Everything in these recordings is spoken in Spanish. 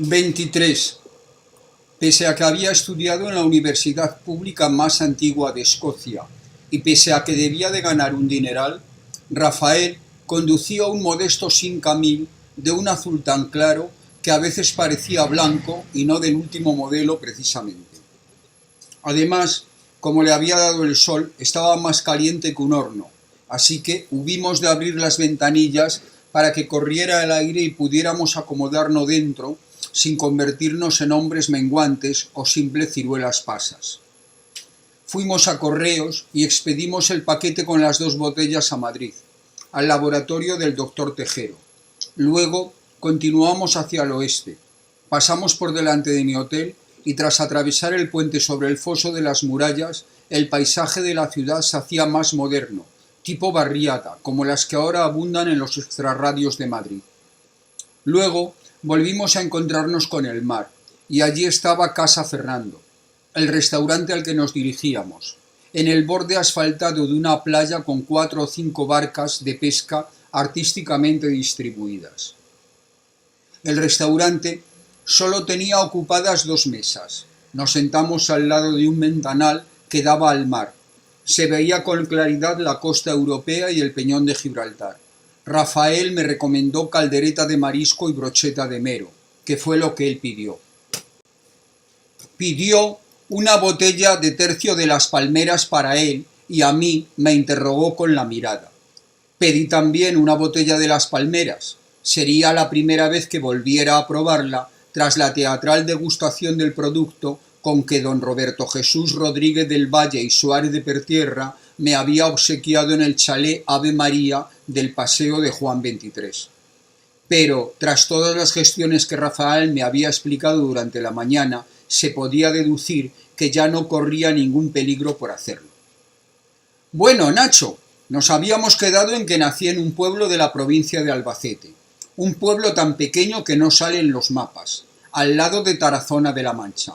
23. Pese a que había estudiado en la universidad pública más antigua de Escocia y pese a que debía de ganar un dineral, Rafael conducía un modesto Simca 1000 de un azul tan claro que a veces parecía blanco y no del último modelo precisamente. Además, como le había dado el sol, estaba más caliente que un horno, así que hubimos de abrir las ventanillas para que corriera el aire y pudiéramos acomodarnos dentro sin convertirnos en hombres menguantes o simples ciruelas pasas. Fuimos a correos y expedimos el paquete con las 2 botellas a Madrid, al laboratorio del doctor Tejero. Luego continuamos hacia el oeste, pasamos por delante de mi hotel y tras atravesar el puente sobre el foso de las murallas, el paisaje de la ciudad se hacía más moderno, tipo barriada, como las que ahora abundan en los extrarradios de Madrid. Luego volvimos a encontrarnos con el mar, y allí estaba Casa Fernando, el restaurante al que nos dirigíamos, en el borde asfaltado de una playa con 4 o 5 barcas de pesca artísticamente distribuidas. El restaurante solo tenía ocupadas 2 mesas. Nos sentamos al lado de un ventanal que daba al mar. Se veía con claridad la costa europea y el peñón de Gibraltar. Rafael me recomendó caldereta de marisco y brocheta de mero, que fue lo que él pidió. Pidió una botella de tercio de las palmeras para él y a mí me interrogó con la mirada. Pedí también una botella de las palmeras. Sería la primera vez que volviera a probarla tras la teatral degustación del producto con que don Roberto Jesús Rodríguez del Valle y Suárez de Pertierra me había obsequiado en el chalet Ave María del Paseo de Juan XXIII. Pero, tras todas las gestiones que Rafael me había explicado durante la mañana, se podía deducir que ya no corría ningún peligro por hacerlo. Bueno, Nacho, nos habíamos quedado en que nací en un pueblo de la provincia de Albacete, un pueblo tan pequeño que no sale en los mapas, al lado de Tarazona de la Mancha.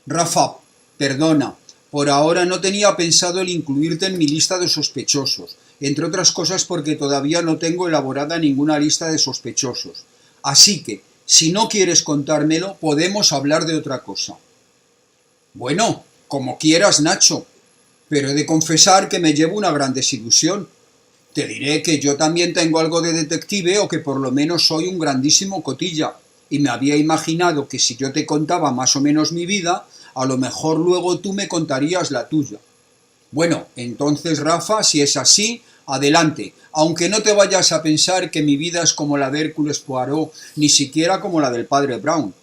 Rafa, perdona, por ahora no tenía pensado el incluirte en mi lista de sospechosos, entre otras cosas porque todavía no tengo elaborada ninguna lista de sospechosos. Así que, si no quieres contármelo, podemos hablar de otra cosa. Bueno, como quieras, Nacho, pero he de confesar que me llevo una gran desilusión. Te diré que yo también tengo algo de detective o que por lo menos soy un grandísimo cotilla, y me había imaginado que si yo te contaba más o menos mi vida, a lo mejor luego tú me contarías la tuya. Bueno, entonces, Rafa, si es así, adelante, aunque no te vayas a pensar que mi vida es como la de Hércules Poirot, ni siquiera como la del padre Brown.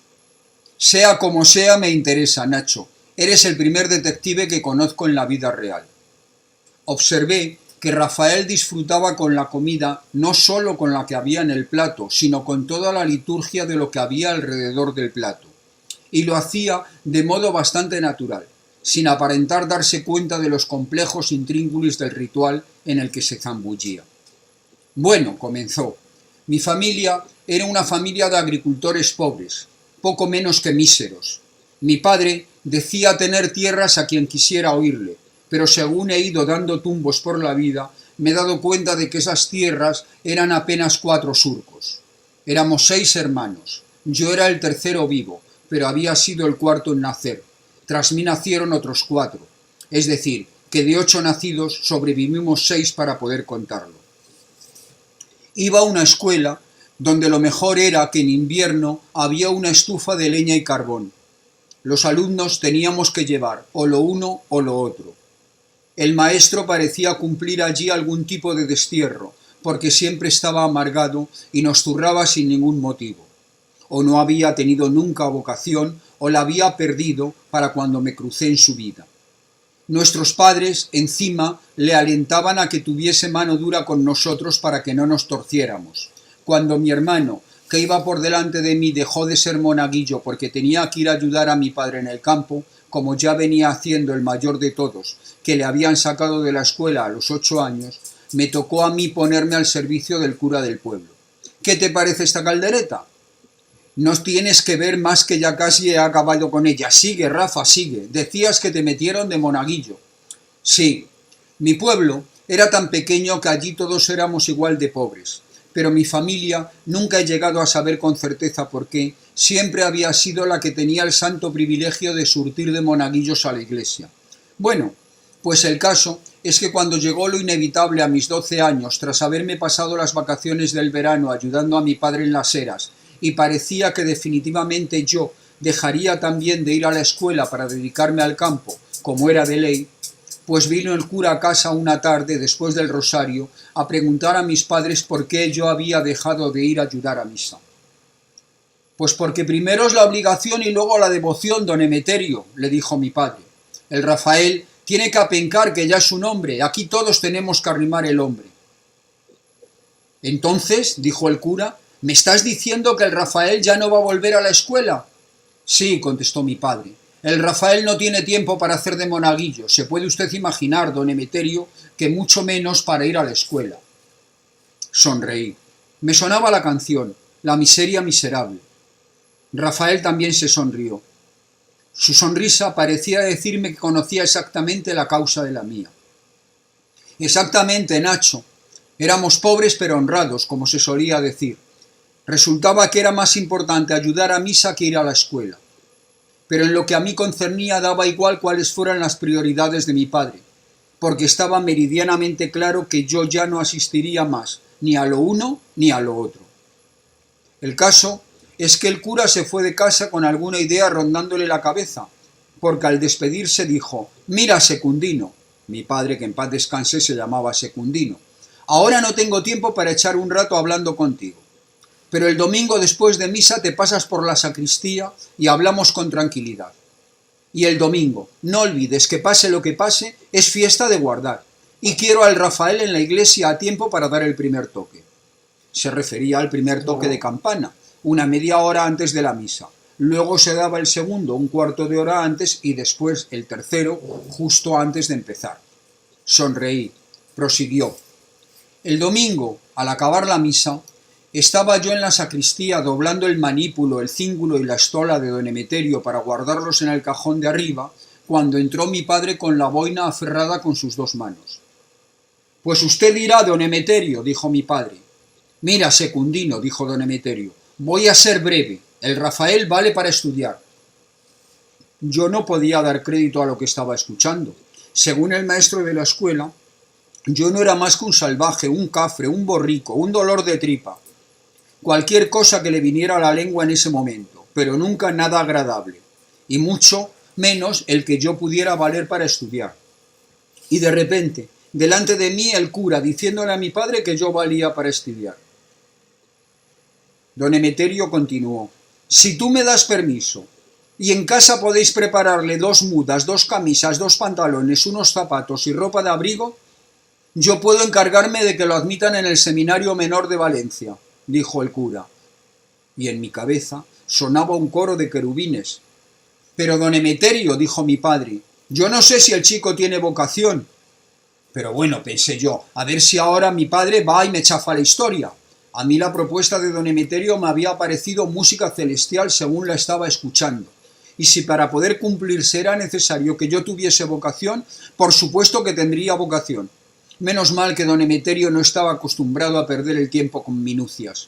Sea como sea, me interesa, Nacho. Eres el primer detective que conozco en la vida real. Observé que Rafael disfrutaba con la comida no solo con la que había en el plato, sino con toda la liturgia de lo que había alrededor del plato. Y lo hacía de modo bastante natural, sin aparentar darse cuenta de los complejos intríngulis del ritual en el que se zambullía. Bueno, comenzó. Mi familia era una familia de agricultores pobres, poco menos que míseros. Mi padre decía tener tierras a quien quisiera oírle, pero según he ido dando tumbos por la vida, me he dado cuenta de que esas tierras eran apenas 4 surcos. Éramos 6 hermanos. Yo era el tercero vivo, pero había sido el cuarto en nacer. Tras mí nacieron otros 4. Es decir, que de 8 nacidos sobrevivimos 6 para poder contarlo. Iba a una escuela donde lo mejor era que en invierno había una estufa de leña y carbón. Los alumnos teníamos que llevar o lo uno o lo otro. El maestro parecía cumplir allí algún tipo de destierro, porque siempre estaba amargado y nos zurraba sin ningún motivo. O no había tenido nunca vocación, o la había perdido para cuando me crucé en su vida. Nuestros padres, encima, le alentaban a que tuviese mano dura con nosotros para que no nos torciéramos. Cuando mi hermano, que iba por delante de mí, dejó de ser monaguillo porque tenía que ir a ayudar a mi padre en el campo, como ya venía haciendo el mayor de todos, que le habían sacado de la escuela a los 8 años, me tocó a mí ponerme al servicio del cura del pueblo. ¿Qué te parece esta caldereta? No tienes que ver más que ya casi he acabado con ella. Sigue, Rafa, sigue. Decías que te metieron de monaguillo. Sí, mi pueblo era tan pequeño que allí todos éramos igual de pobres, pero mi familia nunca he llegado a saber con certeza por qué, siempre había sido la que tenía el santo privilegio de surtir de monaguillos a la iglesia. Bueno, pues el caso es que cuando llegó lo inevitable a mis 12 años, tras haberme pasado las vacaciones del verano ayudando a mi padre en las eras, y parecía que definitivamente yo dejaría también de ir a la escuela para dedicarme al campo, como era de ley, pues vino el cura a casa una tarde después del rosario a preguntar a mis padres por qué yo había dejado de ir a ayudar a misa. Pues porque primero es la obligación y luego la devoción, don Emeterio, le dijo mi padre. El Rafael tiene que apencar, que ya es un hombre, aquí todos tenemos que arrimar el hombre. Entonces, dijo el cura, ¿me estás diciendo que el Rafael ya no va a volver a la escuela? Sí, contestó mi padre. El Rafael no tiene tiempo para hacer de monaguillo. Se puede usted imaginar, don Emeterio, que mucho menos para ir a la escuela. Sonreí. Me sonaba la canción, La miseria miserable. Rafael también se sonrió. Su sonrisa parecía decirme que conocía exactamente la causa de la mía. Exactamente, Nacho. Éramos pobres pero honrados, como se solía decir. Resultaba que era más importante ayudar a misa que ir a la escuela. Pero en lo que a mí concernía daba igual cuáles fueran las prioridades de mi padre, porque estaba meridianamente claro que yo ya no asistiría más, ni a lo uno ni a lo otro. El caso es que el cura se fue de casa con alguna idea rondándole la cabeza, porque al despedirse dijo: «Mira, Secundino», mi padre, que en paz descanse, se llamaba Secundino, «ahora no tengo tiempo para echar un rato hablando contigo, pero el domingo después de misa te pasas por la sacristía y hablamos con tranquilidad. Y el domingo, no olvides que pase lo que pase, es fiesta de guardar, y quiero al Rafael en la iglesia a tiempo para dar el primer toque». Se refería al primer toque de campana, una media hora antes de la misa. Luego se daba el segundo, un cuarto de hora antes, y después el tercero, justo antes de empezar. Sonreí. Prosiguió. El domingo, al acabar la misa, estaba yo en la sacristía doblando el manípulo, el cíngulo y la estola de don Emeterio para guardarlos en el cajón de arriba, cuando entró mi padre con la boina aferrada con sus dos manos. «Pues usted dirá, don Emeterio», dijo mi padre. «Mira, Secundino», dijo don Emeterio, «voy a ser breve. El Rafael vale para estudiar». Yo no podía dar crédito a lo que estaba escuchando. Según el maestro de la escuela, yo no era más que un salvaje, un cafre, un borrico, un dolor de tripa. Cualquier cosa que le viniera a la lengua en ese momento, pero nunca nada agradable, y mucho menos el que yo pudiera valer para estudiar. Y de repente, delante de mí el cura diciéndole a mi padre que yo valía para estudiar. Don Emeterio continuó: «Si tú me das permiso, y en casa podéis prepararle 2 mudas, 2 camisas, 2 pantalones, unos zapatos y ropa de abrigo, yo puedo encargarme de que lo admitan en el Seminario Menor de Valencia», dijo el cura. Y en mi cabeza sonaba un coro de querubines. «Pero don Emeterio», dijo mi padre, «yo no sé si el chico tiene vocación». Pero bueno, pensé yo, a ver si ahora mi padre va y me chafa la historia. A mí la propuesta de don Emeterio me había parecido música celestial según la estaba escuchando. Y si para poder cumplirse era necesario que yo tuviese vocación, por supuesto que tendría vocación. Menos mal que don Emeterio no estaba acostumbrado a perder el tiempo con minucias.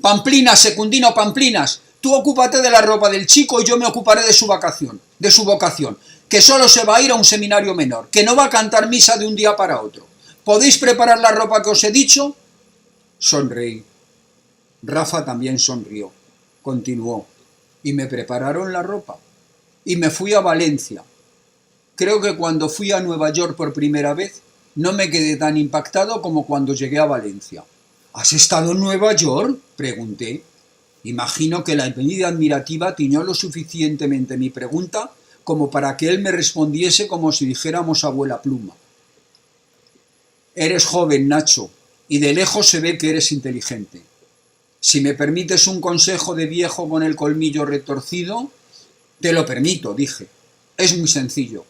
«Pamplinas, Secundino, Pamplinas, tú ocúpate de la ropa del chico y yo me ocuparé de su vocación, que solo se va a ir a un seminario menor, que no va a cantar misa de un día para otro. ¿Podéis preparar la ropa que os he dicho?» Sonreí. Rafa también sonrió. Continuó. Y me prepararon la ropa. Y me fui a Valencia. Creo que cuando fui a Nueva York por primera vez, no me quedé tan impactado como cuando llegué a Valencia. «¿Has estado en Nueva York?», pregunté. Imagino que la mirada admirativa tiñó lo suficientemente mi pregunta como para que él me respondiese como si dijéramos abuela pluma. «Eres joven, Nacho, y de lejos se ve que eres inteligente. Si me permites un consejo de viejo con el colmillo retorcido...». «Te lo permito», dije. «Es muy sencillo.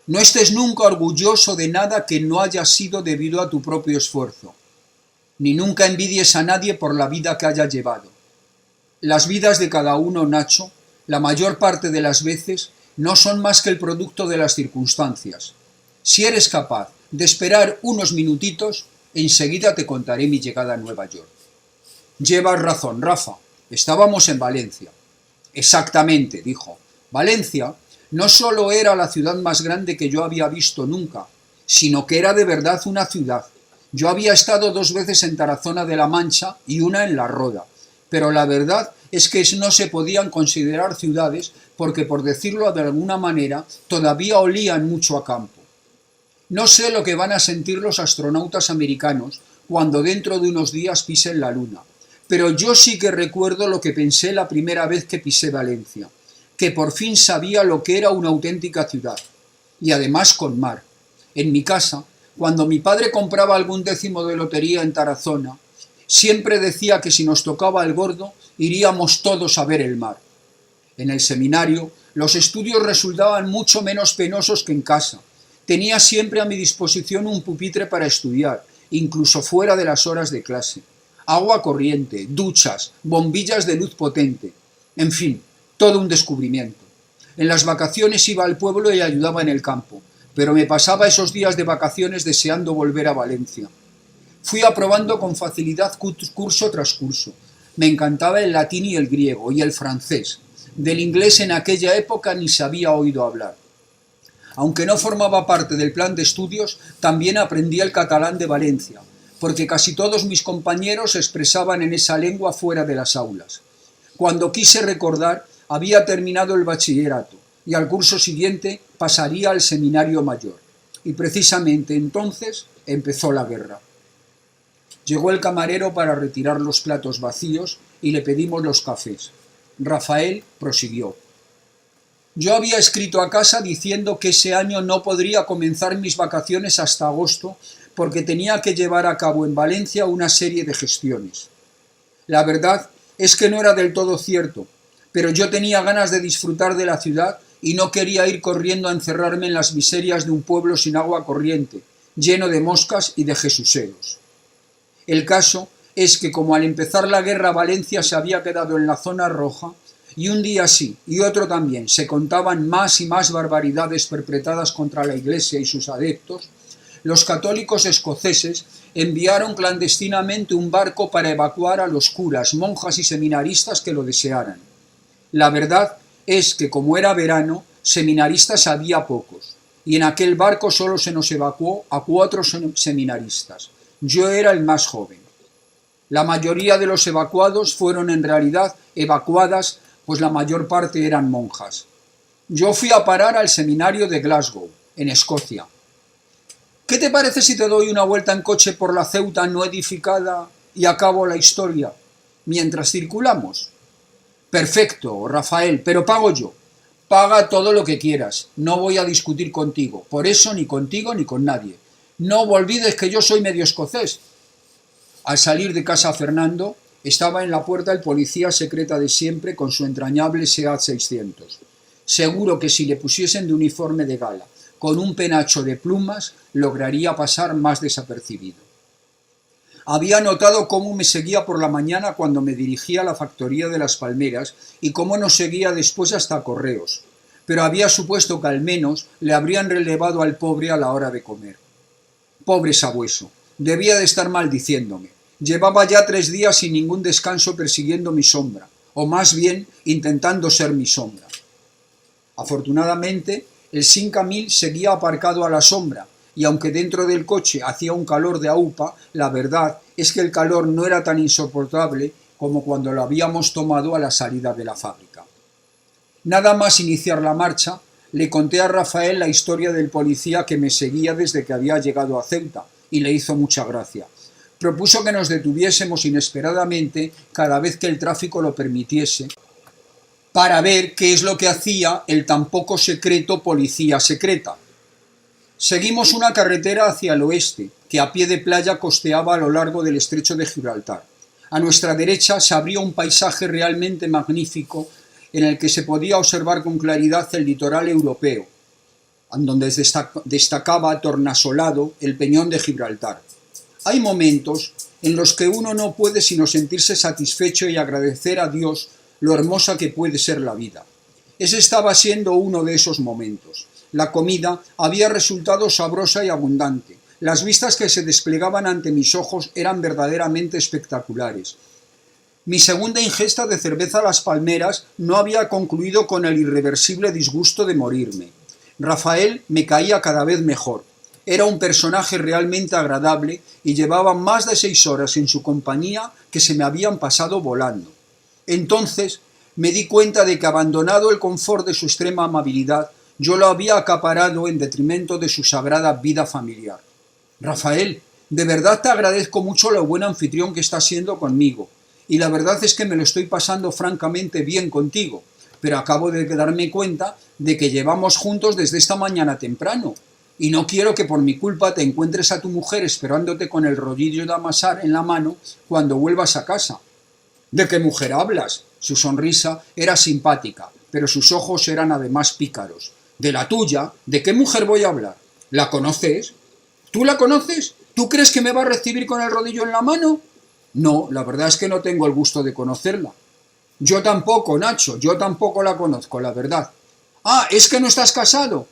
No estés nunca orgulloso de nada que no haya sido debido a tu propio esfuerzo, ni nunca envidies a nadie por la vida que haya llevado. Las vidas de cada uno, Nacho, la mayor parte de las veces, no son más que el producto de las circunstancias. Si eres capaz de esperar unos minutitos, enseguida te contaré mi llegada a Nueva York». «Llevas razón, Rafa. Estábamos en Valencia. Exactamente, dijo. Valencia no solo era la ciudad más grande que yo había visto nunca, sino que era de verdad una ciudad. Yo había estado 2 veces en Tarazona de la Mancha y una en La Roda, pero la verdad es que no se podían considerar ciudades porque, por decirlo de alguna manera, todavía olían mucho a campo. No sé lo que van a sentir los astronautas americanos cuando dentro de unos días pisen la Luna, pero yo sí que recuerdo lo que pensé la primera vez que pisé Valencia, que por fin sabía lo que era una auténtica ciudad, y además con mar. En mi casa, cuando mi padre compraba algún décimo de lotería en Tarazona, siempre decía que si nos tocaba el gordo, iríamos todos a ver el mar. En el seminario, los estudios resultaban mucho menos penosos que en casa. Tenía siempre a mi disposición un pupitre para estudiar, incluso fuera de las horas de clase. Agua corriente, duchas, bombillas de luz potente. En fin, todo un descubrimiento. En las vacaciones iba al pueblo y ayudaba en el campo, pero me pasaba esos días de vacaciones deseando volver a Valencia. Fui aprobando con facilidad curso tras curso. Me encantaba el latín y el griego, y el francés. Del inglés en aquella época ni se había oído hablar. Aunque no formaba parte del plan de estudios, también aprendí el catalán de Valencia, porque casi todos mis compañeros se expresaban en esa lengua fuera de las aulas. Cuando quise recordar, había terminado el bachillerato, y al curso siguiente pasaría al seminario mayor. Y precisamente entonces empezó la guerra. Llegó el camarero para retirar los platos vacíos y le pedimos los cafés. Rafael prosiguió. Yo había escrito a casa diciendo que ese año no podría comenzar mis vacaciones hasta agosto porque tenía que llevar a cabo en Valencia una serie de gestiones. La verdad es que no era del todo cierto, pero yo tenía ganas de disfrutar de la ciudad y no quería ir corriendo a encerrarme en las miserias de un pueblo sin agua corriente, lleno de moscas y de jesuseros. El caso es que como al empezar la guerra Valencia se había quedado en la zona roja, y un día sí y otro también se contaban más y más barbaridades perpetradas contra la Iglesia y sus adeptos, los católicos escoceses enviaron clandestinamente un barco para evacuar a los curas, monjas y seminaristas que lo desearan. La verdad es que como era verano, seminaristas había pocos, y en aquel barco solo se nos evacuó a 4 seminaristas. Yo era el más joven. La mayoría de los evacuados fueron en realidad evacuadas, pues la mayor parte eran monjas. Yo fui a parar al seminario de Glasgow, en Escocia. ¿Qué te parece si te doy una vuelta en coche por la Ceuta no edificada y acabo la historia mientras circulamos? Perfecto, Rafael, pero pago yo. Paga todo lo que quieras, no voy a discutir contigo, por eso ni contigo ni con nadie. No olvides que yo soy medio escocés. Al salir de casa Fernando, estaba en la puerta el policía secreta de siempre con su entrañable SEAT 600. Seguro que si le pusiesen de uniforme de gala, con un penacho de plumas, lograría pasar más desapercibido. Había notado cómo me seguía por la mañana cuando me dirigía a la factoría de las palmeras y cómo nos seguía después hasta Correos, pero había supuesto que al menos le habrían relevado al pobre a la hora de comer. Pobre sabueso, debía de estar maldiciéndome. Llevaba ya 3 días sin ningún descanso persiguiendo mi sombra, o más bien intentando ser mi sombra. Afortunadamente, el 5000 seguía aparcado a la sombra, y aunque dentro del coche hacía un calor de aupa, la verdad es que el calor no era tan insoportable como cuando lo habíamos tomado a la salida de la fábrica. Nada más iniciar la marcha, le conté a Rafael la historia del policía que me seguía desde que había llegado a Ceuta, y le hizo mucha gracia. Propuso que nos detuviésemos inesperadamente cada vez que el tráfico lo permitiese, para ver qué es lo que hacía el tan poco secreto policía secreta. Seguimos una carretera hacia el oeste, que a pie de playa costeaba a lo largo del estrecho de Gibraltar. A nuestra derecha se abría un paisaje realmente magnífico en el que se podía observar con claridad el litoral europeo, donde destacaba tornasolado el peñón de Gibraltar. Hay momentos en los que uno no puede sino sentirse satisfecho y agradecer a Dios lo hermosa que puede ser la vida. Ese estaba siendo uno de esos momentos. La comida había resultado sabrosa y abundante. Las vistas que se desplegaban ante mis ojos eran verdaderamente espectaculares. Mi segunda ingesta de cerveza Las Palmeras no había concluido con el irreversible disgusto de morirme. Rafael me caía cada vez mejor. Era un personaje realmente agradable y llevaba más de 6 horas en su compañía que se me habían pasado volando. Entonces me di cuenta de que, abandonado el confort de su extrema amabilidad, yo lo había acaparado en detrimento de su sagrada vida familiar. Rafael, de verdad te agradezco mucho lo buen anfitrión que estás siendo conmigo, y la verdad es que me lo estoy pasando francamente bien contigo, pero acabo de darme cuenta de que llevamos juntos desde esta mañana temprano, y no quiero que por mi culpa te encuentres a tu mujer esperándote con el rollillo de amasar en la mano cuando vuelvas a casa. ¿De qué mujer hablas? Su sonrisa era simpática, pero sus ojos eran además pícaros. ¿De la tuya? ¿De qué mujer voy a hablar? ¿La conoces? ¿Tú la conoces? ¿Tú crees que me va a recibir con el rodillo en la mano? No, la verdad es que no tengo el gusto de conocerla. Yo tampoco, Nacho, yo tampoco la conozco, la verdad. Ah, ¿es que no estás casado?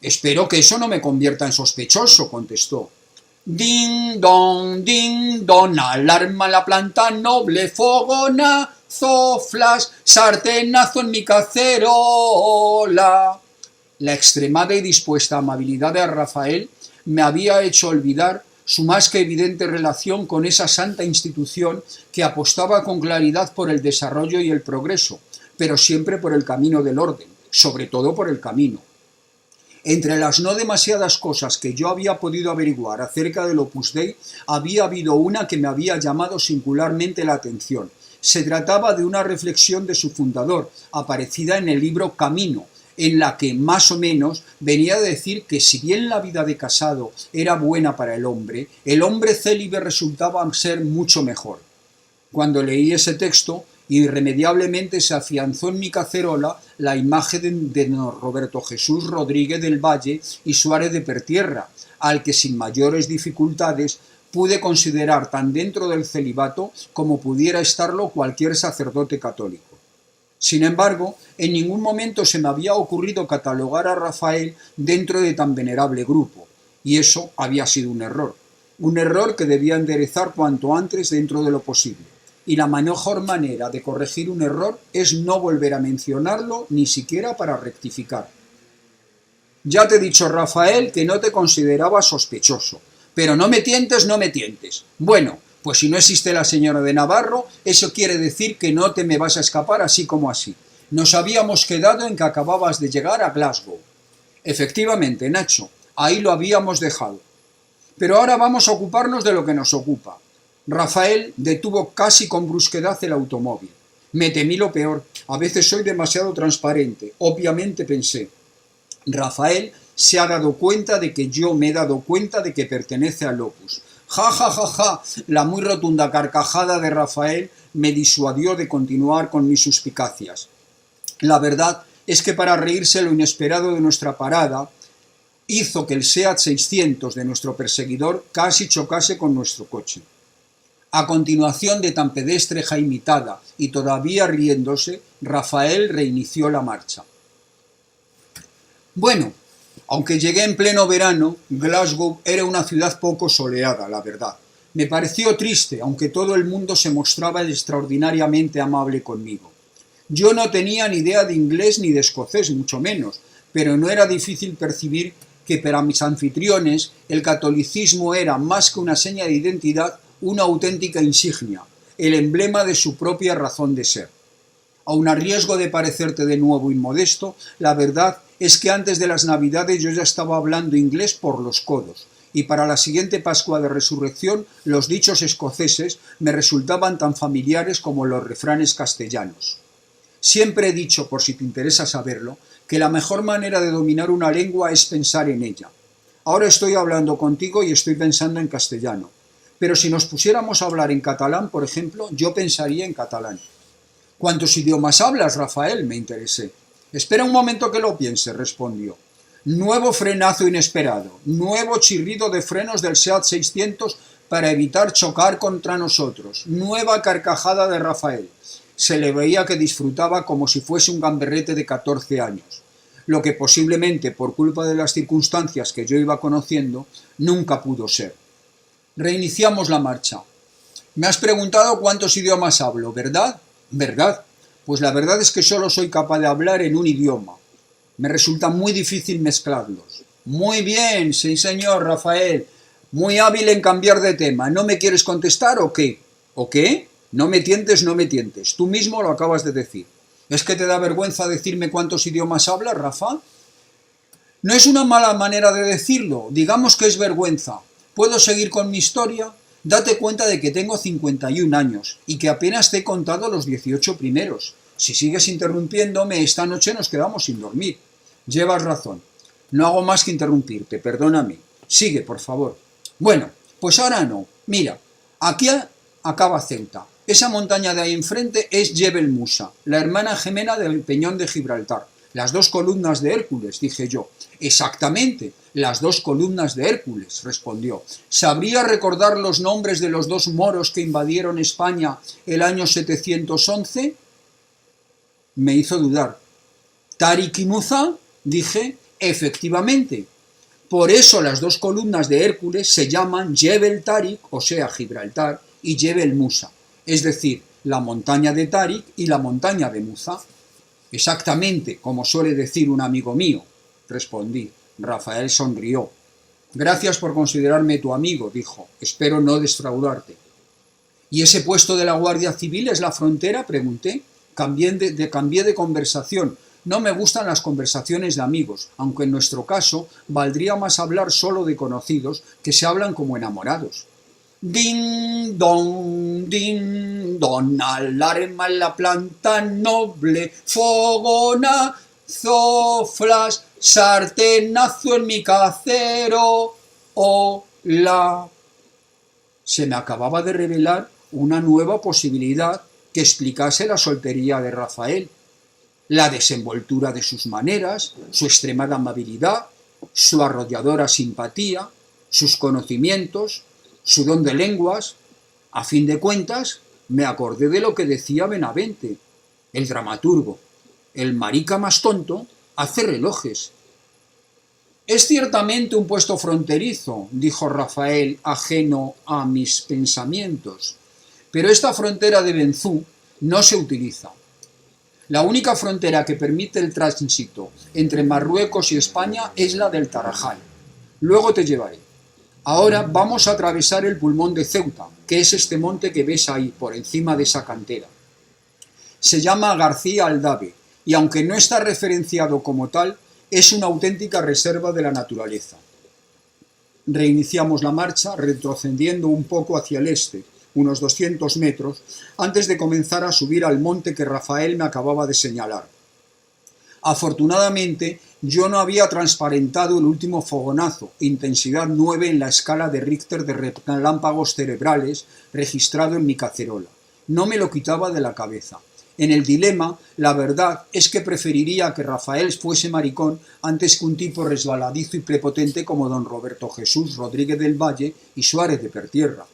Espero que eso no me convierta en sospechoso, contestó. Ding don, alarma la planta noble, fogonazo, flash, sartenazo en mi cacerola. La extremada y dispuesta amabilidad de Rafael me había hecho olvidar su más que evidente relación con esa santa institución que apostaba con claridad por el desarrollo y el progreso, pero siempre por el camino del orden, sobre todo por el camino. Entre las no demasiadas cosas que yo había podido averiguar acerca del Opus Dei, había habido una que me había llamado singularmente la atención. Se trataba de una reflexión de su fundador, aparecida en el libro Camino, en la que, más o menos, venía a decir que si bien la vida de casado era buena para el hombre célibe resultaba ser mucho mejor. Cuando leí ese texto, irremediablemente se afianzó en mi cacerola la imagen de don Roberto Jesús Rodríguez del Valle y Suárez de Pertierra, al que sin mayores dificultades pude considerar tan dentro del celibato como pudiera estarlo cualquier sacerdote católico. Sin embargo, en ningún momento se me había ocurrido catalogar a Rafael dentro de tan venerable grupo, y eso había sido un error que debía enderezar cuanto antes dentro de lo posible. Y la mejor manera de corregir un error es no volver a mencionarlo ni siquiera para rectificar. Ya te he dicho, Rafael, que no te consideraba sospechoso, pero no me tientes. Bueno, pues si no existe la señora de Navarro, eso quiere decir que no te me vas a escapar así como así. Nos habíamos quedado en que acababas de llegar a Glasgow. Efectivamente, Nacho, ahí lo habíamos dejado. Pero ahora vamos a ocuparnos de lo que nos ocupa. Rafael detuvo casi con brusquedad el automóvil. Me temí lo peor. A veces soy demasiado transparente. Obviamente pensé. Rafael se ha dado cuenta de que yo me he dado cuenta de que pertenece al Opus. Ja, ja, ja, ja. La muy rotunda carcajada de Rafael me disuadió de continuar con mis suspicacias. La verdad es que para reírse lo inesperado de nuestra parada hizo que el SEAT 600 de nuestro perseguidor casi chocase con nuestro coche. A continuación de tan pedestre jaimitada y todavía riéndose, Rafael reinició la marcha. Bueno, aunque llegué en pleno verano, Glasgow era una ciudad poco soleada, la verdad. Me pareció triste, aunque todo el mundo se mostraba extraordinariamente amable conmigo. Yo no tenía ni idea de inglés ni de escocés, mucho menos, pero no era difícil percibir que para mis anfitriones el catolicismo era, más que una seña de identidad, una auténtica insignia, el emblema de su propia razón de ser. Aun a riesgo de parecerte de nuevo inmodesto, la verdad es que antes de las Navidades yo ya estaba hablando inglés por los codos, y para la siguiente Pascua de Resurrección los dichos escoceses me resultaban tan familiares como los refranes castellanos. Siempre he dicho, por si te interesa saberlo, que la mejor manera de dominar una lengua es pensar en ella. Ahora estoy hablando contigo y estoy pensando en castellano. Pero si nos pusiéramos a hablar en catalán, por ejemplo, yo pensaría en catalán. ¿Cuántos idiomas hablas, Rafael?, me interesé. Espera un momento que lo piense, respondió. Nuevo frenazo inesperado, nuevo chirrido de frenos del SEAT 600 para evitar chocar contra nosotros, nueva carcajada de Rafael. Se le veía que disfrutaba como si fuese un gamberrete de 14 años, lo que posiblemente, por culpa de las circunstancias que yo iba conociendo, nunca pudo ser. Reiniciamos la marcha. Me has preguntado cuántos idiomas hablo, ¿verdad? ¿Verdad? Pues la verdad es que solo soy capaz de hablar en un idioma. Me resulta muy difícil mezclarlos. Muy bien, sí señor, Rafael. Muy hábil en cambiar de tema. ¿No me quieres contestar o qué? ¿O qué? No me tientes, no me tientes. Tú mismo lo acabas de decir. ¿Es que te da vergüenza decirme cuántos idiomas hablas, Rafa? No es una mala manera de decirlo. Digamos que es vergüenza. ¿Puedo seguir con mi historia? Date cuenta de que tengo 51 años y que apenas te he contado los 18 primeros. Si sigues interrumpiéndome, esta noche nos quedamos sin dormir. Llevas razón. No hago más que interrumpirte, perdóname. Sigue, por favor. Bueno, pues ahora no. Mira, aquí acaba Ceuta. Esa montaña de ahí enfrente es Jebel Musa, la hermana gemela del Peñón de Gibraltar. Las dos columnas de Hércules, dije yo. Exactamente, las dos columnas de Hércules, respondió. ¿Sabría recordar los nombres de los dos moros que invadieron España el año 711? Me hizo dudar. ¿Táriq y Musa? Dije, efectivamente. Por eso las dos columnas de Hércules se llaman Jebel Táriq, o sea, Gibraltar, y Jebel Musa, es decir, la montaña de Táriq y la montaña de Musa. Exactamente, como suele decir un amigo mío, respondí. Rafael sonrió. Gracias por considerarme tu amigo, dijo. Espero no defraudarte. ¿Y ese puesto de la Guardia Civil es la frontera?, pregunté. Cambié de conversación. No me gustan las conversaciones de amigos, aunque en nuestro caso valdría más hablar solo de conocidos que se hablan como enamorados. Ding don, alarma en la planta noble, fogonazo, flash, sartenazo en mi casero, hola. Se me acababa de revelar una nueva posibilidad que explicase la soltería de Rafael, la desenvoltura de sus maneras, su extremada amabilidad, su arrolladora simpatía, sus conocimientos, su don de lenguas. A fin de cuentas, me acordé de lo que decía Benavente, el dramaturgo. El marica más tonto hace relojes. Es ciertamente un puesto fronterizo, dijo Rafael, ajeno a mis pensamientos, pero esta frontera de Benzú no se utiliza. La única frontera que permite el tránsito entre Marruecos y España es la del Tarajal. Luego te llevaré. Ahora vamos a atravesar el pulmón de Ceuta, que es este monte que ves ahí, por encima de esa cantera. Se llama García Aldave, y aunque no está referenciado como tal, es una auténtica reserva de la naturaleza. Reiniciamos la marcha, retrocediendo un poco hacia el este, unos 200 metros, antes de comenzar a subir al monte que Rafael me acababa de señalar. Afortunadamente, yo no había transparentado el último fogonazo, intensidad 9 en la escala de Richter de relámpagos cerebrales, registrado en mi cacerola. No me lo quitaba de la cabeza. En el dilema, la verdad es que preferiría que Rafael fuese maricón antes que un tipo resbaladizo y prepotente como don Roberto Jesús Rodríguez del Valle y Suárez de Pertierra.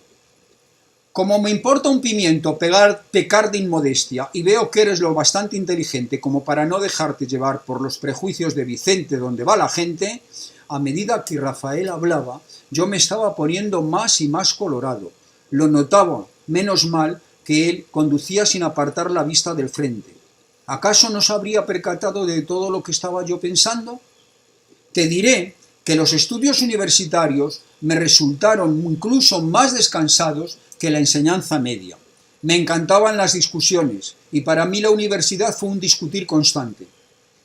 Como me importa un pimiento pecar de inmodestia y veo que eres lo bastante inteligente como para no dejarte llevar por los prejuicios de Vicente donde va la gente, a medida que Rafael hablaba, yo me estaba poniendo más y más colorado. Lo notaba, menos mal, que él conducía sin apartar la vista del frente. ¿Acaso no se habría percatado de todo lo que estaba yo pensando? Te diré que los estudios universitarios me resultaron incluso más descansados que la enseñanza media. Me encantaban las discusiones y para mí la universidad fue un discutir constante.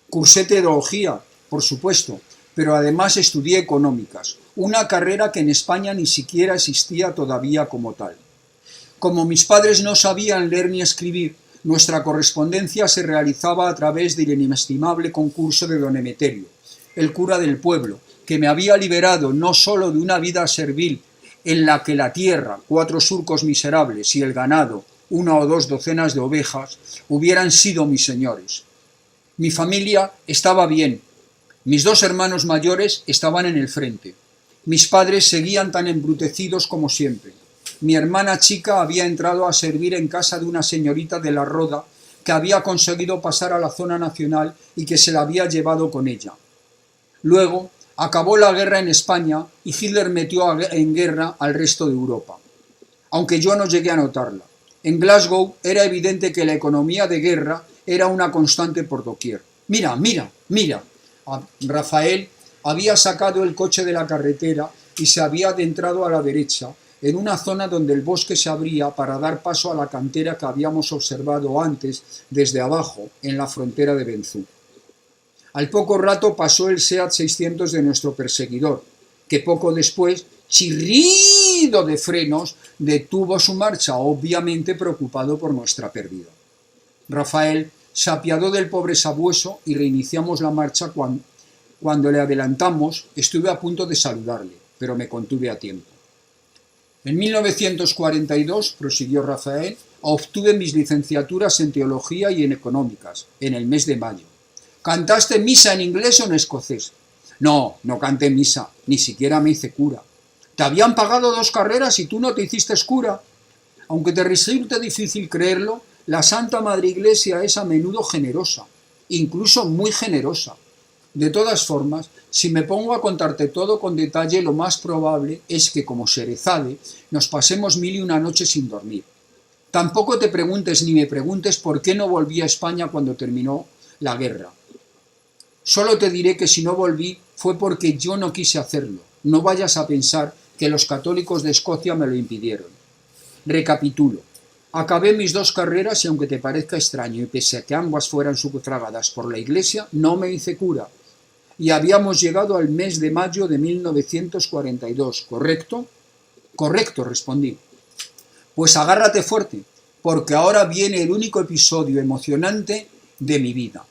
Cursé teología, por supuesto, pero además estudié económicas, una carrera que en España ni siquiera existía todavía como tal. Como mis padres no sabían leer ni escribir, nuestra correspondencia se realizaba a través del inestimable concurso de don Emeterio, el cura del pueblo, que me había liberado no sólo de una vida servil en la que la tierra, 4 surcos miserables y el ganado, 1 o 2 docenas de ovejas, hubieran sido mis señores. Mi familia estaba bien. Mis 2 hermanos mayores estaban en el frente. Mis padres seguían tan embrutecidos como siempre. Mi hermana chica había entrado a servir en casa de una señorita de la Roda que había conseguido pasar a la zona nacional y que se la había llevado con ella. Luego, acabó la guerra en España y Hitler metió en guerra al resto de Europa. aunque yo no llegué a notarla. En Glasgow era evidente que la economía de guerra era una constante por doquier. Mira, mira, mira. Rafael había sacado el coche de la carretera y se había adentrado a la derecha, en una zona donde el bosque se abría para dar paso a la cantera que habíamos observado antes desde abajo, en la frontera de Benzú. Al poco rato pasó el SEAT 600 de nuestro perseguidor, que poco después, chirrido de frenos, detuvo su marcha, obviamente preocupado por nuestra pérdida. Rafael se apiadó del pobre sabueso y reiniciamos la marcha. Cuando le adelantamos, estuve a punto de saludarle, pero me contuve a tiempo. En 1942, prosiguió Rafael, obtuve mis licenciaturas en Teología y en Económicas, en el mes de mayo. ¿Cantaste misa en inglés o en escocés? No, no canté misa, ni siquiera me hice cura. Te habían pagado 2 carreras y tú no te hiciste cura. Aunque te resulte difícil creerlo, la Santa Madre Iglesia es a menudo generosa, incluso muy generosa. De todas formas, si me pongo a contarte todo con detalle, lo más probable es que, como Sherezade, nos pasemos 1001 noches sin dormir. Tampoco te preguntes ni me preguntes por qué no volví a España cuando terminó la guerra. Solo te diré que si no volví fue porque yo no quise hacerlo. No vayas a pensar que los católicos de Escocia me lo impidieron. Recapitulo. Acabé mis 2 carreras y aunque te parezca extraño y pese a que ambas fueran sufragadas por la Iglesia, no me hice cura. Y habíamos llegado al mes de mayo de 1942, ¿correcto? Correcto, respondí. Pues agárrate fuerte, porque ahora viene el único episodio emocionante de mi vida.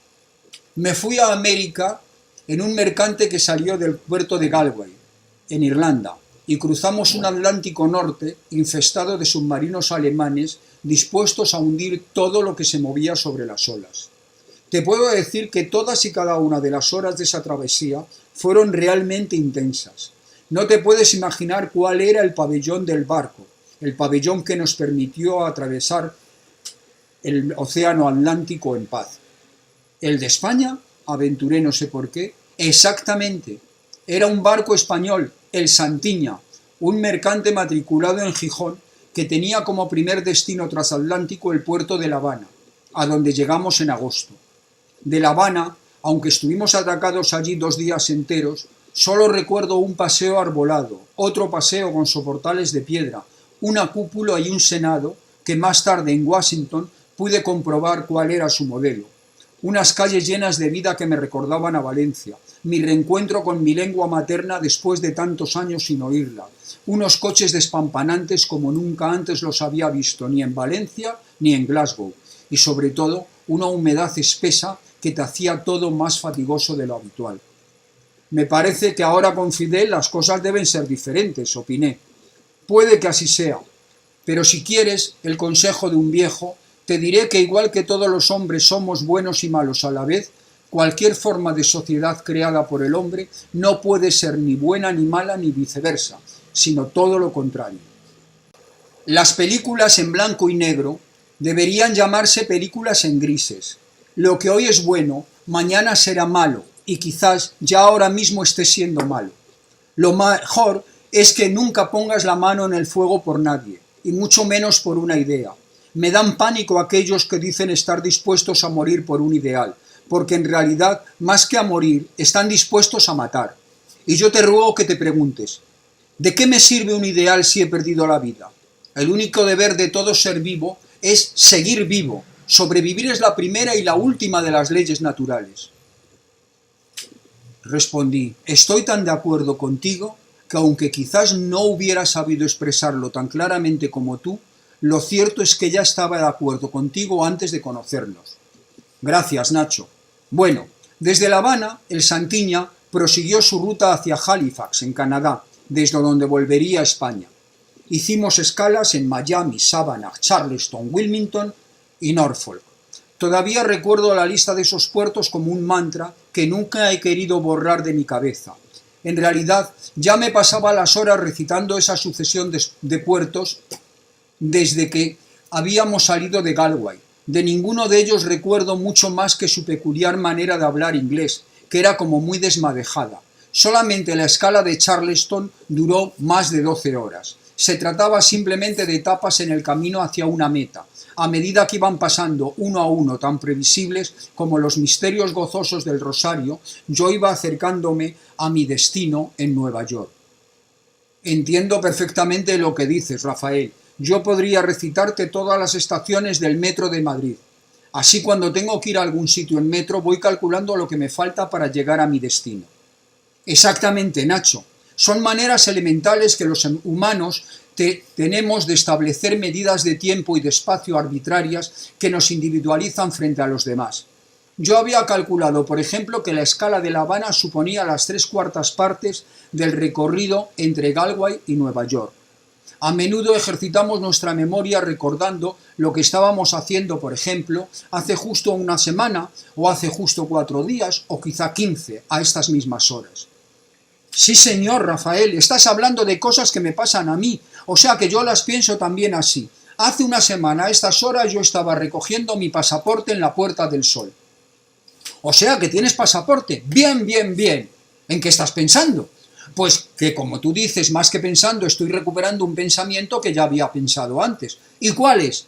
Me fui a América en un mercante que salió del puerto de Galway, en Irlanda, y cruzamos un Atlántico norte infestado de submarinos alemanes dispuestos a hundir todo lo que se movía sobre las olas. Te puedo decir que todas y cada una de las horas de esa travesía fueron realmente intensas. No te puedes imaginar cuál era el pabellón del barco, el pabellón que nos permitió atravesar el océano Atlántico en paz. ¿El de España? Aventuré no sé por qué. Exactamente. Era un barco español, el Santiña, un mercante matriculado en Gijón que tenía como primer destino transatlántico el puerto de La Habana, a donde llegamos en agosto. De La Habana, aunque estuvimos atracados allí 2 días enteros, solo recuerdo un paseo arbolado, otro paseo con soportales de piedra, una cúpula y un senado que más tarde en Washington pude comprobar cuál era su modelo. Unas calles llenas de vida que me recordaban a Valencia, mi reencuentro con mi lengua materna después de tantos años sin oírla, unos coches despampanantes como nunca antes los había visto ni en Valencia ni en Glasgow, y sobre todo una humedad espesa que te hacía todo más fatigoso de lo habitual. Me parece que ahora con Fidel las cosas deben ser diferentes, opiné. Puede que así sea, pero si quieres el consejo de un viejo, te diré que igual que todos los hombres somos buenos y malos a la vez, cualquier forma de sociedad creada por el hombre no puede ser ni buena ni mala ni viceversa, sino todo lo contrario. Las películas en blanco y negro deberían llamarse películas en grises. Lo que hoy es bueno, mañana será malo, y quizás ya ahora mismo esté siendo malo. Lo mejor es que nunca pongas la mano en el fuego por nadie, y mucho menos por una idea. Me dan pánico aquellos que dicen estar dispuestos a morir por un ideal, porque en realidad, más que a morir, están dispuestos a matar. Y yo te ruego que te preguntes, ¿de qué me sirve un ideal si he perdido la vida? El único deber de todo ser vivo es seguir vivo. Sobrevivir es la primera y la última de las leyes naturales. Respondí, estoy tan de acuerdo contigo que aunque quizás no hubiera sabido expresarlo tan claramente como tú, lo cierto es que ya estaba de acuerdo contigo antes de conocernos. Gracias, Nacho. Bueno, desde La Habana, el Santiña prosiguió su ruta hacia Halifax, en Canadá, desde donde volvería a España. Hicimos escalas en Miami, Savannah, Charleston, Wilmington y Norfolk. Todavía recuerdo la lista de esos puertos como un mantra que nunca he querido borrar de mi cabeza. En realidad, ya me pasaba las horas recitando esa sucesión de puertos desde que habíamos salido de Galway. De ninguno de ellos recuerdo mucho más que su peculiar manera de hablar inglés, que era como muy desmadejada. Solamente la escala de Charleston duró más de 12 horas. Se trataba simplemente de etapas en el camino hacia una meta, a medida que iban pasando uno a uno, tan previsibles como los misterios gozosos del rosario, yo iba acercándome a mi destino en Nueva York. Entiendo perfectamente lo que dices, Rafael. Yo podría recitarte todas las estaciones del metro de Madrid. Así cuando tengo que ir a algún sitio en metro voy calculando lo que me falta para llegar a mi destino. Exactamente, Nacho. Son maneras elementales que los humanos tenemos de establecer medidas de tiempo y de espacio arbitrarias que nos individualizan frente a los demás. Yo había calculado, por ejemplo, que la escala de La Habana suponía las 3/4 partes del recorrido entre Galway y Nueva York. A menudo ejercitamos nuestra memoria recordando lo que estábamos haciendo, por ejemplo, hace justo una semana, o hace justo 4 días, o quizá 15, a estas mismas horas. Sí, señor, Rafael, estás hablando de cosas que me pasan a mí, o sea que yo las pienso también así. Hace una semana a estas horas yo estaba recogiendo mi pasaporte en la Puerta del Sol. O sea que tienes pasaporte. Bien, bien, bien. ¿En qué estás pensando? Pues que, como tú dices, más que pensando, estoy recuperando un pensamiento que ya había pensado antes. ¿Y cuál es?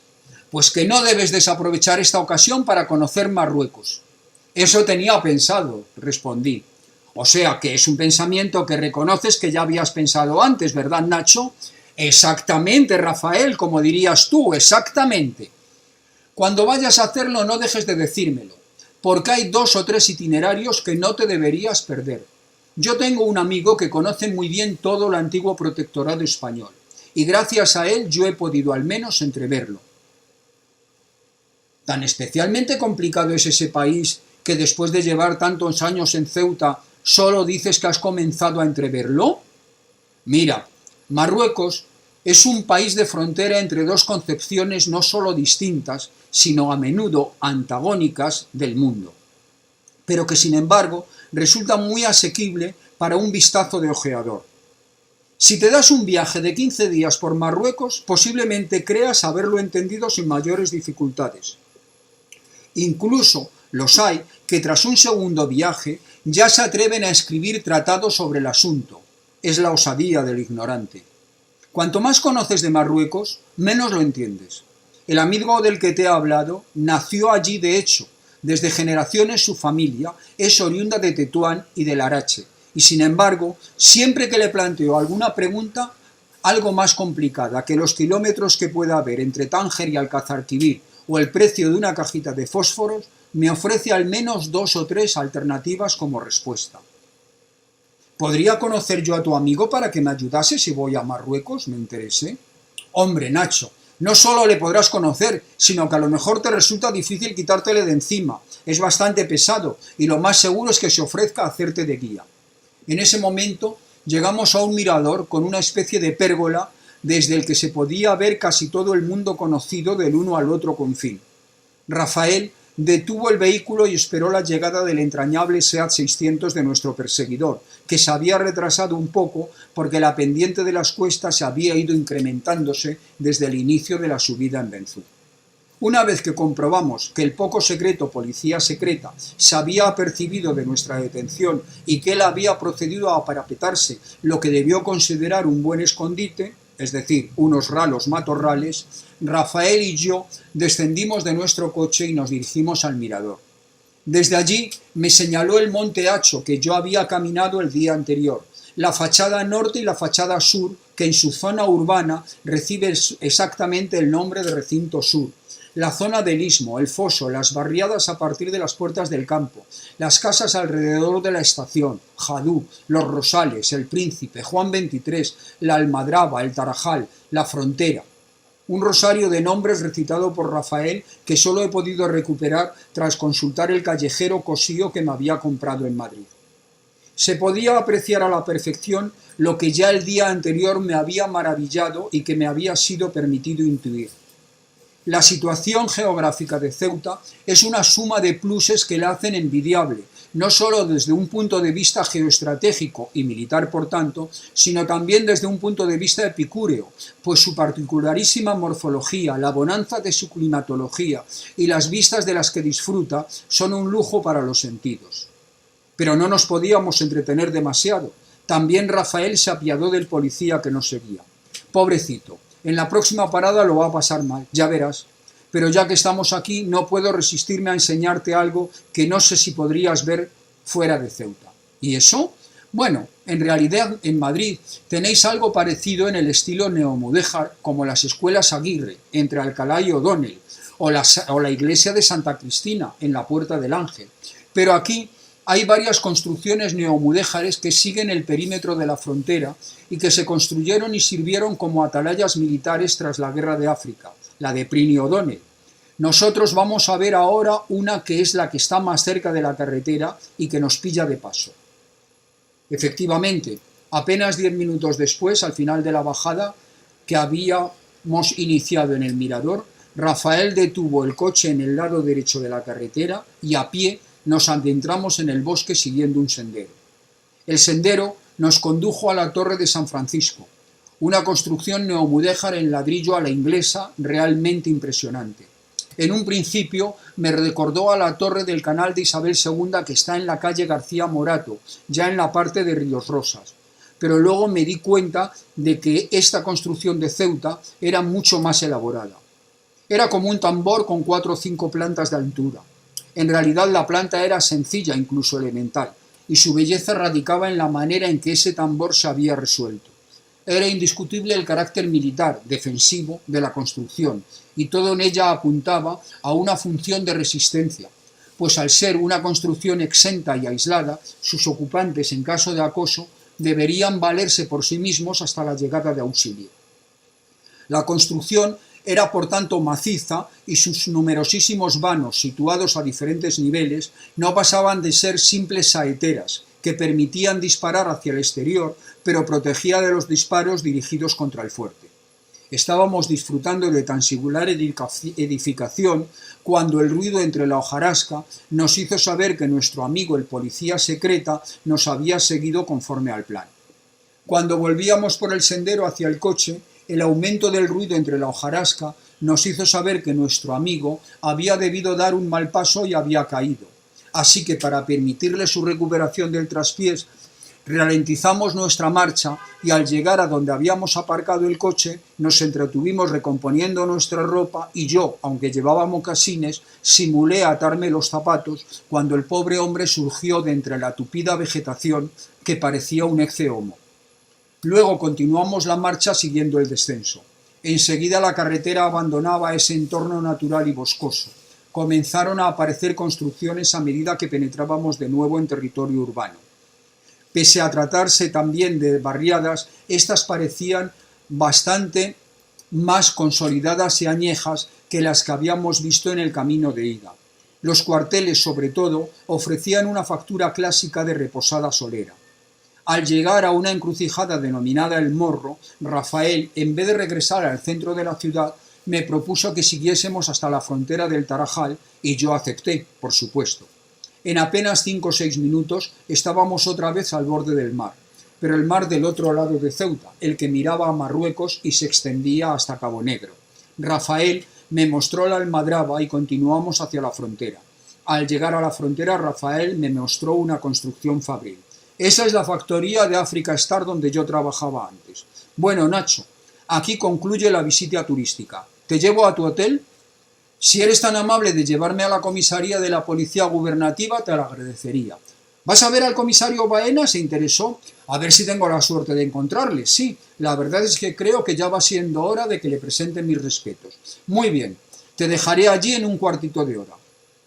Pues que no debes desaprovechar esta ocasión para conocer Marruecos. Eso tenía pensado, respondí. O sea que es un pensamiento que reconoces que ya habías pensado antes, ¿verdad, Nacho? Exactamente, Rafael, como dirías tú, exactamente. Cuando vayas a hacerlo no dejes de decírmelo, porque hay 2 o 3 itinerarios que no te deberías perder. Yo tengo un amigo que conoce muy bien todo el antiguo protectorado español, y gracias a él yo he podido al menos entreverlo. ¿Tan especialmente complicado es ese país que después de llevar tantos años en Ceuta solo dices que has comenzado a entreverlo? Mira, Marruecos es un país de frontera entre 2 concepciones no solo distintas, sino a menudo antagónicas del mundo, pero que sin embargo resulta muy asequible para un vistazo de ojeador. Si te das un viaje de 15 días por Marruecos, posiblemente creas haberlo entendido sin mayores dificultades. Incluso los hay que tras un segundo viaje ya se atreven a escribir tratados sobre el asunto. Es la osadía del ignorante. Cuanto más conoces de Marruecos, menos lo entiendes. El amigo del que te he hablado nació allí de hecho. Desde generaciones su familia es oriunda de Tetuán y del Larache, y sin embargo, siempre que le planteo alguna pregunta, algo más complicada que los kilómetros que pueda haber entre Tánger y Alcazarquivir o el precio de una cajita de fósforos, me ofrece al menos 2 o 3 alternativas como respuesta. ¿Podría conocer yo a tu amigo para que me ayudase si voy a Marruecos? Me interese. Hombre, Nacho, no solo le podrás conocer, sino que a lo mejor te resulta difícil quitártele de encima. Es bastante pesado y lo más seguro es que se ofrezca a hacerte de guía. En ese momento llegamos a un mirador con una especie de pérgola desde el que se podía ver casi todo el mundo conocido del uno al otro confín. Rafael detuvo el vehículo y esperó la llegada del entrañable SEAT 600 de nuestro perseguidor, que se había retrasado un poco porque la pendiente de las cuestas se había ido incrementándose desde el inicio de la subida en Benzú. Una vez que comprobamos que el poco secreto policía secreta se había apercibido de nuestra detención y que él había procedido a parapetarse lo que debió considerar un buen escondite, es decir, unos ralos matorrales, Rafael y yo descendimos de nuestro coche y nos dirigimos al mirador. Desde allí me señaló el monte Hacho que yo había caminado el día anterior, la fachada norte y la fachada sur, que en su zona urbana recibe exactamente el nombre de recinto sur, la zona del istmo, el foso, las barriadas a partir de las puertas del campo, las casas alrededor de la estación, Jadú, Los Rosales, El Príncipe, Juan 23, la Almadraba, el Tarajal, la Frontera. Un rosario de nombres recitado por Rafael que solo he podido recuperar tras consultar el callejero cosío que me había comprado en Madrid. Se podía apreciar a la perfección lo que ya el día anterior me había maravillado y que me había sido permitido intuir. La situación geográfica de Ceuta es una suma de pluses que la hacen envidiable, no solo desde un punto de vista geoestratégico y militar por tanto, sino también desde un punto de vista epicúreo, pues su particularísima morfología, la bonanza de su climatología y las vistas de las que disfruta son un lujo para los sentidos. Pero no nos podíamos entretener demasiado. También Rafael se apiadó del policía que nos seguía. Pobrecito, en la próxima parada lo va a pasar mal, ya verás. Pero ya que estamos aquí, no puedo resistirme a enseñarte algo que no sé si podrías ver fuera de Ceuta. ¿Y eso? Bueno, en realidad en Madrid tenéis algo parecido en el estilo neomudéjar, como las escuelas Aguirre, entre Alcalá y O'Donnell, o la iglesia de Santa Cristina, en la Puerta del Ángel. Pero aquí hay varias construcciones neomudéjares que siguen el perímetro de la frontera y que se construyeron y sirvieron como atalayas militares tras la Guerra de África, la de Plinio O'Donnell. Nosotros vamos a ver ahora una que es la que está más cerca de la carretera y que nos pilla de paso. Efectivamente, apenas 10 minutos después, al final de la bajada que habíamos iniciado en el mirador, Rafael detuvo el coche en el lado derecho de la carretera y a pie nos adentramos en el bosque siguiendo un sendero. El sendero nos condujo a la Torre de San Francisco, una construcción neomudéjar en ladrillo a la inglesa realmente impresionante. En un principio me recordó a la torre del canal de Isabel II que está en la calle García Morato, ya en la parte de Ríos Rosas. Pero luego me di cuenta de que esta construcción de Ceuta era mucho más elaborada. Era como un tambor con 4 o 5 plantas de altura. En realidad la planta era sencilla, incluso elemental, y su belleza radicaba en la manera en que ese tambor se había resuelto. Era indiscutible el carácter militar, defensivo, de la construcción, y todo en ella apuntaba a una función de resistencia, pues al ser una construcción exenta y aislada, sus ocupantes, en caso de acoso, deberían valerse por sí mismos hasta la llegada de auxilio. La construcción era por tanto maciza y sus numerosísimos vanos, situados a diferentes niveles, no pasaban de ser simples saeteras, que permitían disparar hacia el exterior, pero protegía de los disparos dirigidos contra el fuerte. Estábamos disfrutando de tan singular edificación cuando el ruido entre la hojarasca nos hizo saber que nuestro amigo el policía secreta nos había seguido conforme al plan. Cuando volvíamos por el sendero hacia el coche, el aumento del ruido entre la hojarasca nos hizo saber que nuestro amigo había debido dar un mal paso y había caído. Así que para permitirle su recuperación del traspiés, ralentizamos nuestra marcha y al llegar a donde habíamos aparcado el coche, nos entretuvimos recomponiendo nuestra ropa y yo, aunque llevaba mocasines, simulé atarme los zapatos cuando el pobre hombre surgió de entre la tupida vegetación que parecía un eccehomo. Luego continuamos la marcha siguiendo el descenso. Enseguida la carretera abandonaba ese entorno natural y boscoso. Comenzaron a aparecer construcciones a medida que penetrábamos de nuevo en territorio urbano. Pese a tratarse también de barriadas, estas parecían bastante más consolidadas y añejas que las que habíamos visto en el camino de ida. Los cuarteles, sobre todo, ofrecían una factura clásica de reposada solera. Al llegar a una encrucijada denominada El Morro, Rafael, en vez de regresar al centro de la ciudad, me propuso que siguiésemos hasta la frontera del Tarajal y yo acepté, por supuesto. En apenas 5 o 6 minutos estábamos otra vez al borde del mar, pero el mar del otro lado de Ceuta, el que miraba a Marruecos y se extendía hasta Cabo Negro. Rafael me mostró la almadraba y continuamos hacia la frontera. Al llegar a la frontera, Rafael me mostró una construcción fabril. Esa es la factoría de Africa Star donde yo trabajaba antes. Bueno, Nacho, aquí concluye la visita turística. ¿Te llevo a tu hotel? Si eres tan amable de llevarme a la comisaría de la policía gubernativa, te lo agradecería. ¿Vas a ver al comisario Baena? ¿Se interesó? A ver si tengo la suerte de encontrarle. Sí, la verdad es que creo que ya va siendo hora de que le presente mis respetos. Muy bien, te dejaré allí en un cuartito de hora.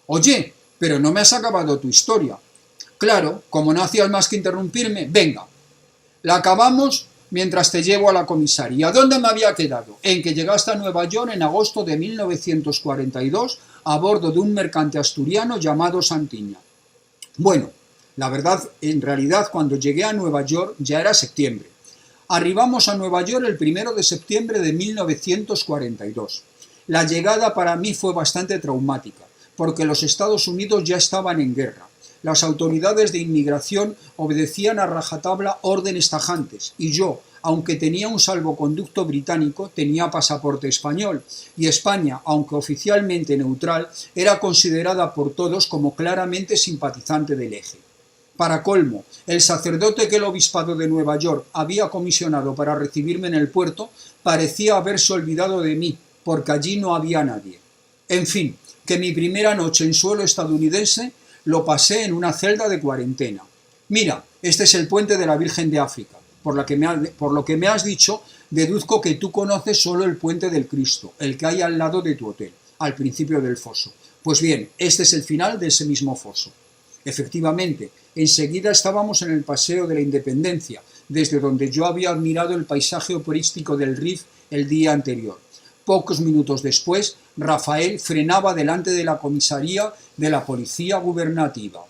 Oye, pero no me has acabado tu historia. Claro, como no hacías más que interrumpirme, venga. La acabamos mientras te llevo a la comisaría. ¿Dónde me había quedado? En que llegaste a Nueva York en agosto de 1942 a bordo de un mercante asturiano llamado Santiña. Bueno, la verdad, en realidad, cuando llegué a Nueva York ya era septiembre. Arribamos a Nueva York el 1 de septiembre de 1942. La llegada para mí fue bastante traumática, porque los Estados Unidos ya estaban en guerra. Las autoridades de inmigración obedecían a rajatabla órdenes tajantes y yo, aunque tenía un salvoconducto británico, tenía pasaporte español y España, aunque oficialmente neutral, era considerada por todos como claramente simpatizante del eje. Para colmo, el sacerdote que el obispado de Nueva York había comisionado para recibirme en el puerto parecía haberse olvidado de mí, porque allí no había nadie. En fin, que mi primera noche en suelo estadounidense lo pasé en una celda de cuarentena. Mira, este es el puente de la Virgen de África. Por lo que me has dicho, deduzco que tú conoces solo el puente del Cristo, el que hay al lado de tu hotel, al principio del foso. Pues bien, este es el final de ese mismo foso. Efectivamente, enseguida estábamos en el Paseo de la Independencia, desde donde yo había admirado el paisaje operístico del Rif el día anterior. Pocos minutos después, Rafael frenaba delante de la comisaría de la policía gubernativa.